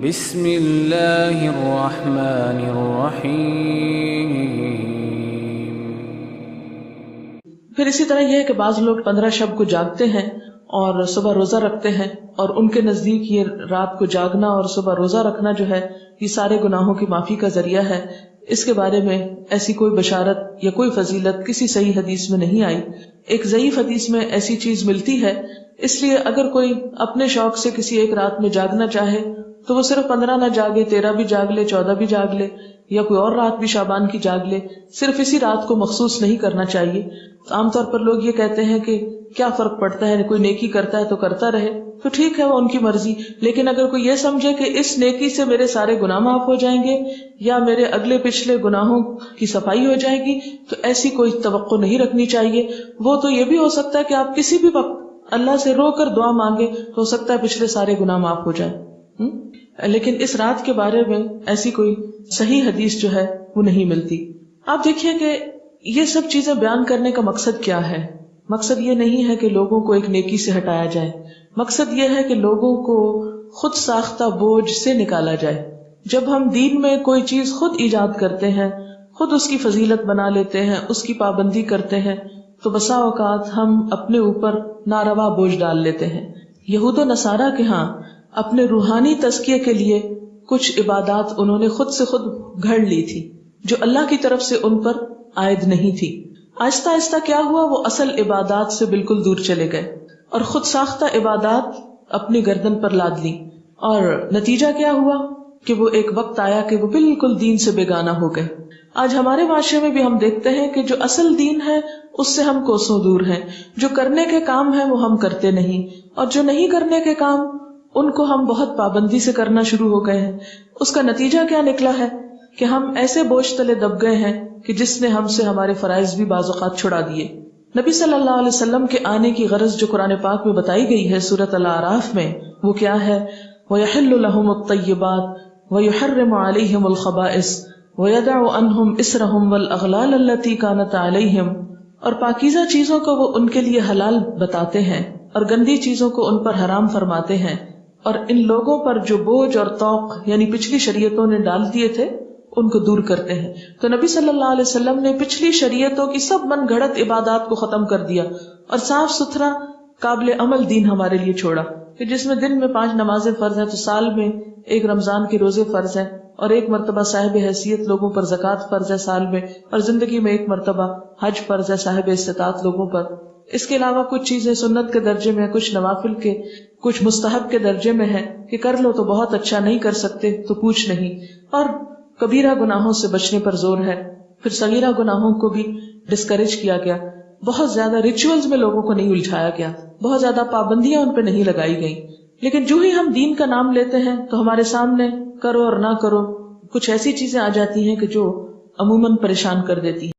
بسم اللہ الرحمن الرحیم۔ پھر اسی طرح یہ ہے کہ بعض لوگ 15 شب کو جاگتے ہیں اور صبح روزہ رکھتے ہیں، اور ان کے نزدیک یہ رات کو جاگنا اور صبح روزہ رکھنا جو ہے یہ سارے گناہوں کی معافی کا ذریعہ ہے۔ اس کے بارے میں ایسی کوئی بشارت یا کوئی فضیلت کسی صحیح حدیث میں نہیں آئی۔ ایک ضعیف حدیث میں ایسی چیز ملتی ہے، اس لیے اگر کوئی اپنے شوق سے کسی ایک رات میں جاگنا چاہے تو وہ صرف 15 نہ جاگے، 13 بھی جاگ لے، 14 بھی جاگ لے، یا کوئی اور رات بھی شعبان کی جاگ لے، صرف اسی رات کو مخصوص نہیں کرنا چاہیے۔ عام طور پر لوگ یہ کہتے ہیں کہ کیا فرق پڑتا ہے، کوئی نیکی کرتا ہے تو کرتا رہے، تو ٹھیک ہے وہ ان کی مرضی، لیکن اگر کوئی یہ سمجھے کہ اس نیکی سے میرے سارے گناہ معاف ہو جائیں گے یا میرے اگلے پچھلے گناہوں کی صفائی ہو جائے گی، تو ایسی کوئی توقع نہیں رکھنی چاہیے۔ وہ تو یہ بھی ہو سکتا ہے کہ آپ کسی بھی وقت اللہ سے رو کر دعا مانگے تو ہو سکتا ہے پچھلے سارے گناہ معاف ہو جائیں، لیکن اس رات کے بارے میں ایسی کوئی صحیح حدیث جو ہے وہ نہیں ملتی۔ آپ دیکھیے کہ یہ سب چیزیں بیان کرنے کا مقصد کیا ہے۔ مقصد یہ نہیں ہے کہ لوگوں کو ایک نیکی سے ہٹایا جائے، مقصد یہ ہے کہ لوگوں کو خود ساختہ بوجھ سے نکالا جائے۔ جب ہم دین میں کوئی چیز خود ایجاد کرتے ہیں، خود اس کی فضیلت بنا لیتے ہیں، اس کی پابندی کرتے ہیں، تو بسا اوقات ہم اپنے اوپر ناروا بوجھ ڈال لیتے ہیں۔ یہود و نصارہ کے ہاں اپنے روحانی تزکیے کے لیے کچھ عبادات انہوں نے خود سے خود گھڑ لی تھی جو اللہ کی طرف سے ان پر عائد نہیں تھی۔ آہستہ آہستہ کیا ہوا، وہ اصل عبادات سے بالکل دور چلے گئے اور خود ساختہ عبادات اپنی گردن پر لاد لی، اور نتیجہ کیا ہوا کہ وہ ایک وقت آیا کہ وہ بالکل دین سے بیگانہ ہو گئے۔ آج ہمارے معاشرے میں بھی ہم دیکھتے ہیں کہ جو اصل دین ہے اس سے ہم کوسوں دور ہیں، جو کرنے کے کام ہیں وہ ہم کرتے نہیں، اور جو نہیں کرنے کے کام ان کو ہم بہت پابندی سے کرنا شروع ہو گئے ہیں۔ اس کا نتیجہ کیا نکلا ہے کہ ہم ایسے بوجھ تلے دب گئے ہیں کہ جس نے ہم سے ہمارے فرائض بھی بعض اوقات چھڑا دیے۔ نبی صلی اللہ علیہ وسلم کے آنے کی غرض جو قرآن پاک میں بتائی گئی ہے سورۃ الاعراف میں، وہ کیا ہے؟ وَيَحِلُّ لَهُمُ الطَّيِّبَاتُ وَيُحَرِّمُ عَلَيْهِمُ الْخَبَائِثَ وَيَدَعُ عَنْهُمْ إِصْرَهُمْ وَالْأَغْلَالَ الَّتِي كَانَتْ عَلَيْهِمْ، اور پاکیزہ چیزوں کو وہ ان کے لیے حلال بتاتے ہیں اور گندی چیزوں کو ان پر حرام فرماتے ہیں، اور ان لوگوں پر جو بوجھ اور طوق یعنی پچھلی شریعتوں نے ڈال دیے تھے ان کو دور کرتے ہیں۔ تو نبی صلی اللہ علیہ وسلم نے پچھلی شریعتوں کی سب من گھڑت عبادات کو ختم کر دیا اور صاف ستھرا قابل عمل دین ہمارے لیے چھوڑا، کہ جس میں دن میں 5 نمازیں فرض ہیں تو سال میں ایک رمضان کے روزے فرض ہیں، اور ایک مرتبہ صاحب حیثیت لوگوں پر زکوٰۃ فرض ہے سال میں، اور زندگی میں ایک مرتبہ حج فرض ہے صاحب استطاعت لوگوں پر۔ اس کے علاوہ کچھ چیزیں سنت کے درجے میں، کچھ نوافل کے، کچھ مستحب کے درجے میں ہے کہ کر لو تو بہت اچھا، نہیں کر سکتے تو پوچھ نہیں، اور کبیرہ گناہوں سے بچنے پر زور ہے۔ پھر صغیرہ گناہوں کو بھی ڈسکریج کیا گیا، بہت زیادہ ریچولز میں لوگوں کو نہیں الجھایا گیا، بہت زیادہ پابندیاں ان پہ نہیں لگائی گئی۔ لیکن جو ہی ہم دین کا نام لیتے ہیں تو ہمارے سامنے کرو اور نہ کرو کچھ ایسی چیزیں آ جاتی ہیں کہ جو عموماً پریشان کر دیتی ہیں۔